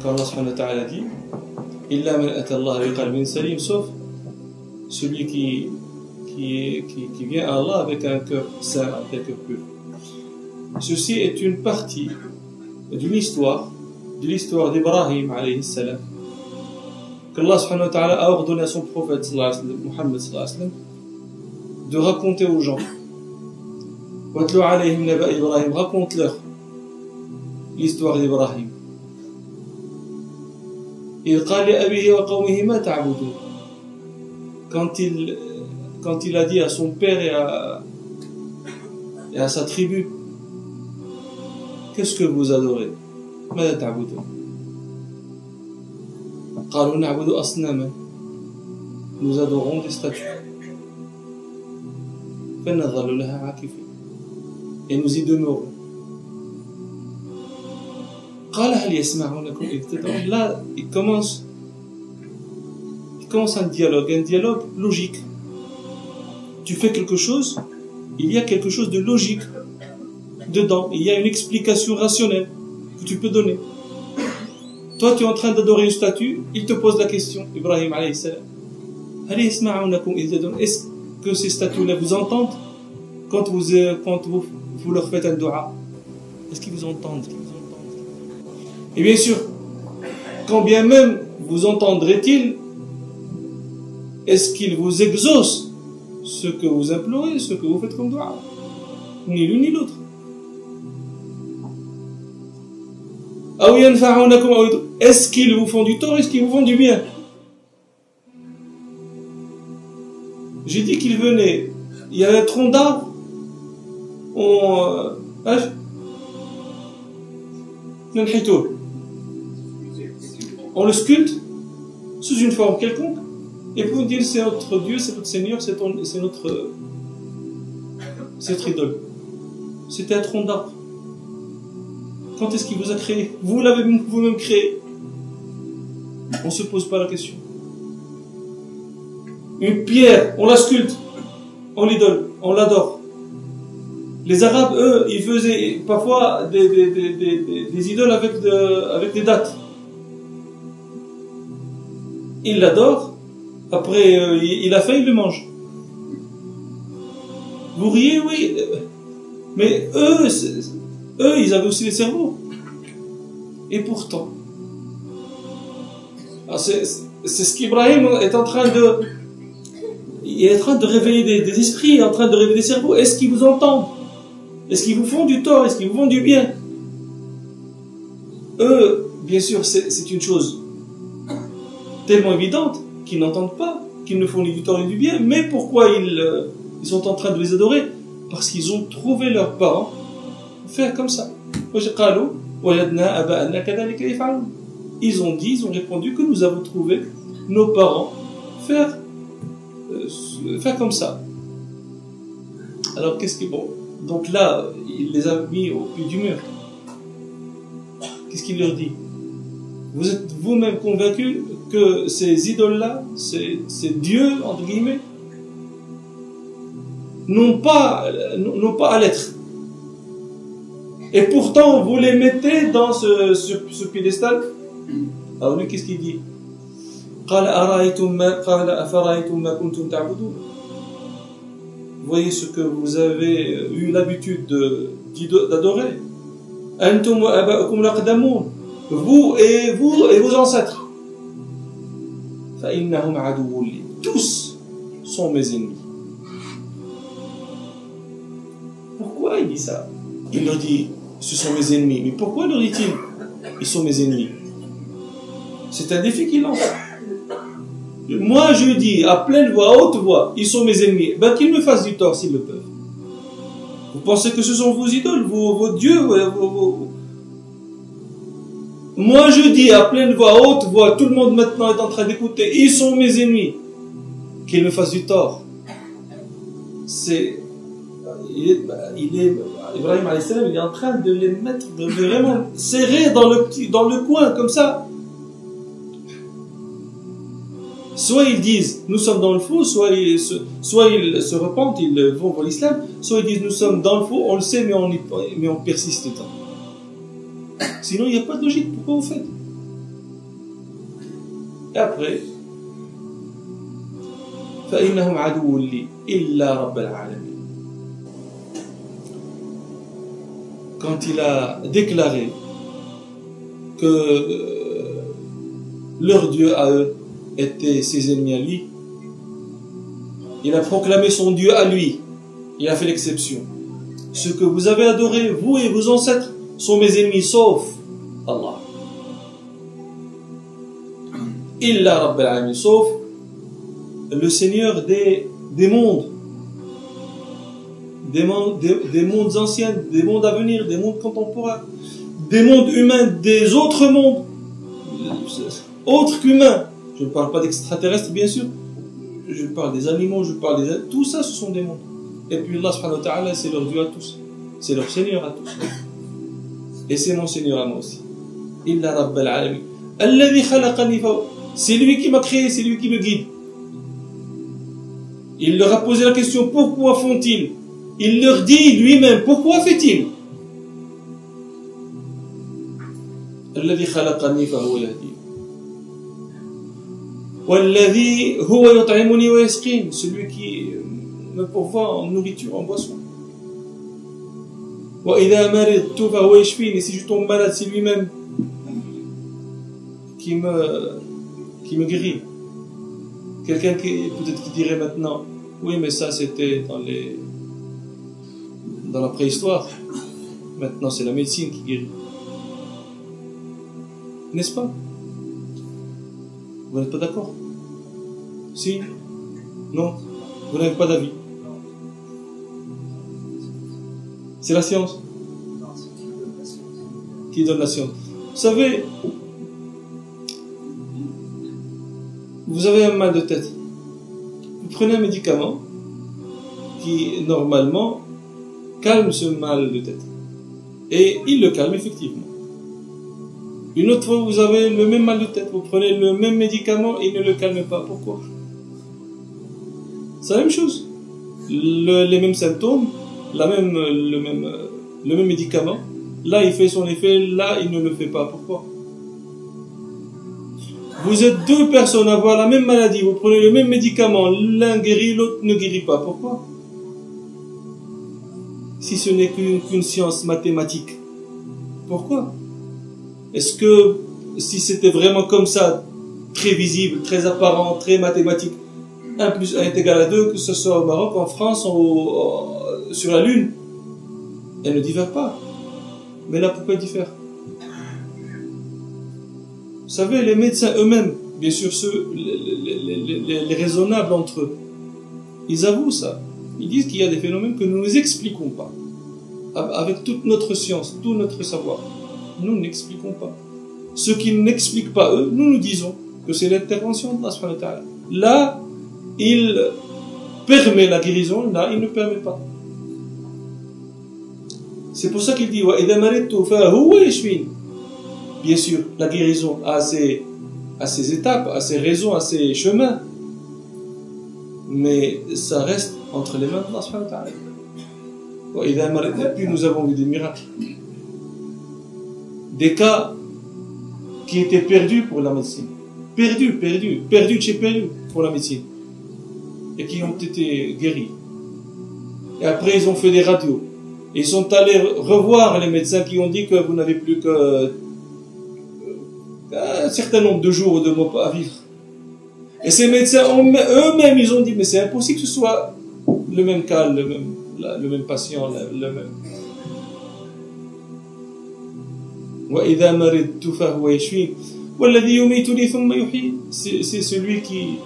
quand Allah subhanahu wa ta'ala dit Illa man ata Allah bi qalbin salim, sauf celui qui vient à Allah avec un cœur sain, avec un cœur pur. Ceci est une partie d'une histoire, de l'histoire d'Ibrahim alayhi salam, qu'Allah subhanahu wa ta'ala a ordonné à son prophète sallallahu alayhi wa sallam, Muhammad sallallahu alayhi wa sallam, de raconter aux gens. Watlu alayhim naba Ibrahim, raconte-leur l'histoire d'Ibrahim. Il qala li abihi wa qawmihi ma ta'budun. Quand il a dit à son père et à sa tribu, qu'est-ce que vous adorez? ماذا تعبدون؟ قالوا نعبد أصناما. Nous adorons des statues. فنظل لها عاكفين. Et nous y demeurons. قال هل يسمعونكم إذ تدعون. Là, il commence un dialogue logique. Tu fais quelque chose, il y a quelque chose de logique dedans, il y a une explication rationnelle que tu peux donner. Toi, tu es en train d'adorer une statue, il te pose la question, Ibrahim alayhi salam. Est-ce que ces statues-là vous entendent quand vous leur faites un dua? Est-ce qu'ils vous entendent? Et bien sûr, quand bien même vous entendrez-ils, est-ce qu'ils vous exaucent ce que vous implorez, ce que vous faites comme dua? Ni l'une ni l'autre. Est-ce qu'ils vous font du tort, est-ce qu'ils vous font du bien? J'ai dit qu'ils venaient, il y avait un tronc d'arbre, on le sculpte sous une forme quelconque, et pour dire c'est notre Dieu, c'est notre Seigneur, c'est notre idole. C'était un tronc d'arbre. Quand est-ce qu'il vous a créé? Vous l'avez vous-même créé. On ne se pose pas la question. Une pierre, on la sculpte, on l'idole, on l'adore. Les Arabes, eux, ils faisaient parfois des idoles avec des dates. Ils l'adorent, après il a faim, il le mange. Vous riez, oui, mais eux, ils avaient aussi les cerveaux. Et pourtant, c'est ce qu'Ibrahim est en train de... Il est en train de réveiller des esprits, il est en train de réveiller des cerveaux. Est-ce qu'ils vous entendent? Est-ce qu'ils vous font du tort? Est-ce qu'ils vous font du bien? Eux, bien sûr, c'est une chose tellement évidente qu'ils n'entendent pas, qu'ils ne font ni du tort ni du bien. Mais pourquoi ils sont en train de les adorer? Parce qu'ils ont trouvé leurs parents faire comme ça. Ils ont dit, ils ont répondu que nous avons trouvé nos parents faire comme ça. Alors qu'est-ce qui est bon? Donc là, il les a mis au pied du mur. Qu'est-ce qu'il leur dit? Vous êtes vous-même convaincus que ces idoles-là, ces dieux, entre guillemets, n'ont pas à l'être. Et pourtant, vous les mettez dans ce piédestal. Alors lui, qu'est-ce qu'il dit? Voyez ce que vous avez eu l'habitude d'adorer. Vous et vos ancêtres. Tous sont mes ennemis. Pourquoi il dit ça? Il leur dit, ce sont mes ennemis. Mais pourquoi leur dit-il, ils sont mes ennemis? C'est un défi qu'il lance. Moi, je dis à pleine voix, à haute voix, ils sont mes ennemis. Ben, qu'ils me fassent du tort s'ils le peuvent. Vous pensez que ce sont vos idoles, vos dieux, Moi, je dis à pleine voix, à haute voix, tout le monde maintenant est en train d'écouter, ils sont mes ennemis. Qu'ils me fassent du tort. Ibrahim alayhi salam, il est en train de les mettre, de vraiment serrer dans le coin, comme ça. Soit ils disent, nous sommes dans le faux, soit ils se repentent, ils vont pour l'islam, soit ils disent, nous sommes dans le faux, on le sait, mais on persiste dedans. Sinon, il n'y a pas de logique. Pourquoi vous faites? Et après, فإنهم عدو لي إلا رب العالمين. Quand il a déclaré que leur Dieu à eux était ses ennemis à lui, il a proclamé son Dieu à lui. Il a fait l'exception. Ce que vous avez adoré, vous et vos ancêtres, sont mes ennemis, sauf Allah. Illa Rabb al-Alamin, sauf le Seigneur des mondes. Des mondes anciens, des mondes à venir, des mondes contemporains, des mondes humains, des autres mondes, autres qu'humains. Je ne parle pas d'extraterrestres, bien sûr. Je parle des animaux, je parle des... Tout ça, ce sont des mondes. Et puis Allah subhanahu wa ta'ala, c'est leur Dieu à tous. C'est leur Seigneur à tous. Et c'est mon Seigneur à moi aussi. Illa Rabbal Alamin. Alladhi khalaqani fa... C'est lui qui m'a créé, c'est lui qui me guide. Il leur a posé la question, pourquoi font-ils? Il leur dit lui-même, pourquoi fait-il? Alladhi khalaqani fa huwa yahdi. Walladhi huwa yut'imuni wa yasqin. Celui qui me pourvoit en nourriture, en boisson. Wa idha maridtu fa huwa yashfin. Et si je tombe malade, c'est lui-même qui me guérit. Quelqu'un qui peut-être qui dirait maintenant, oui, mais ça c'était dans la préhistoire. Maintenant, c'est la médecine qui guérit. N'est-ce pas? Vous n'êtes pas d'accord? Si? Non? Vous n'avez pas d'avis? C'est la science? Qui donne la science? Vous savez, vous avez un mal de tête. Vous prenez un médicament qui, normalement, calme ce mal de tête. Et il le calme effectivement. Une autre fois, vous avez le même mal de tête. Vous prenez le même médicament et il ne le calme pas. Pourquoi? C'est la même chose. Les mêmes symptômes, le même médicament. Là, il fait son effet. Là, il ne le fait pas. Pourquoi? Vous êtes deux personnes à avoir la même maladie. Vous prenez le même médicament. L'un guérit, l'autre ne guérit pas. Pourquoi? Si ce n'est qu'une science mathématique. Pourquoi? Est-ce que si c'était vraiment comme ça, très visible, très apparent, très mathématique, 1 plus 1 est égal à 2, que ce soit au Maroc, en France, sur la Lune, elle ne diffère pas. Mais là, pourquoi elle diffère? Vous savez, les médecins eux-mêmes, bien sûr les raisonnables entre eux, ils avouent ça. Ils disent qu'il y a des phénomènes que nous n'expliquons pas. Avec toute notre science, tout notre savoir. Nous n'expliquons pas. Ce qu'ils n'expliquent pas eux, nous disons que c'est l'intervention de Allah. Là, il permet la guérison, là, il ne permet pas. C'est pour ça qu'il dit bien sûr, la guérison a ses étapes, a ses raisons, a ses chemins. Mais ça reste entre les mains de Allah. Et puis nous avons vu des miracles. Des cas qui étaient perdus pour la médecine. Perdus pour la médecine. Et qui ont été guéris. Et après, ils ont fait des radios. Ils sont allés revoir les médecins qui ont dit que vous n'avez plus qu'un certain nombre de jours ou de mois à vivre. Et ces médecins eux-mêmes, ils ont dit, mais c'est impossible que ce soit le même cas, le même patient, le même. وَإِذَا مَرِضْتُ فَهُوَ يَشْفِينِ وَالَّذِي يُمِيتُنِي ثُمَّ يُحْيِينِ. C'est celui qui...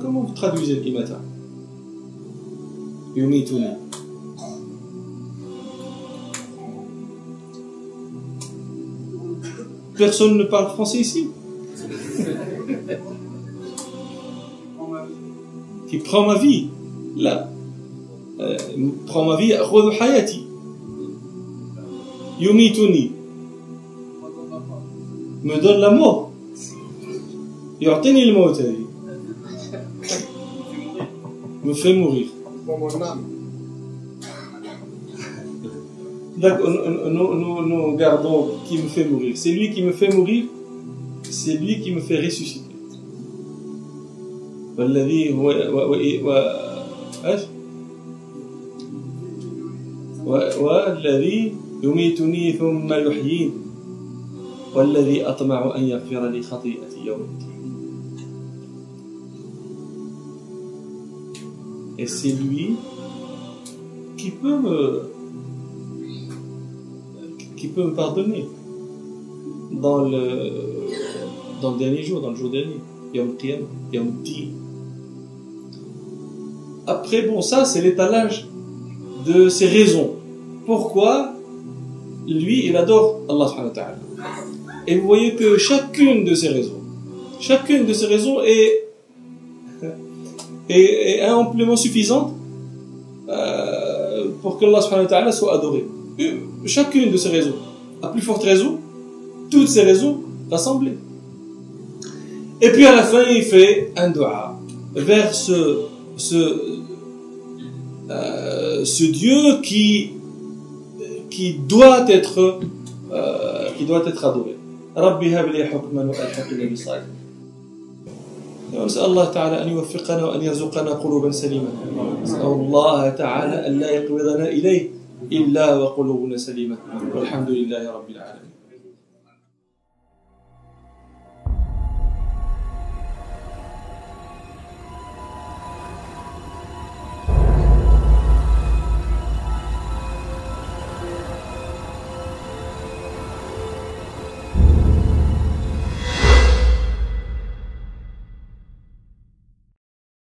Comment vous traduisez l'imata? Yumituni. Personne ne parle français ici? Qui prend ma vie? Là. Prend ma vie. Khudh hayati. Yumituni. Me donne la mort. Yu'tini al-maut. Me fait mourir. D'accord, nous gardons qui me fait mourir. C'est lui qui me fait mourir. c'est lui qui me fait ressusciter. والذي هو والذي يميتني ثم يحيين والذي أطمع أن يغفر لي خطيئتي يوم الدين. Et c'est lui qui peut me pardonner dans le dernier jour, dans le jour dernier, Yom Qiyam, Yom Din. Après, bon, ça c'est l'étalage de ses raisons. Pourquoi lui, il adore Allah subhanahu wa ta'ala. Et vous voyez que chacune de ces raisons est amplement suffisante pour que Allah subhanahu wa ta'ala soit adoré. Chacune de ces raisons, à plus forte raison, toutes ces raisons rassemblées. Et puis à la fin, il fait un dua vers ce Dieu qui doit être adoré. ربي هب لي حكما والحقني بالصالحين. نسأل الله تعالى أن يوفقنا وأن يرزقنا قلوبا سليمة. نسأل الله تعالى أن لا يقبضنا إليه إلا وقلوبنا سليمة. والحمد لله رب العالمين.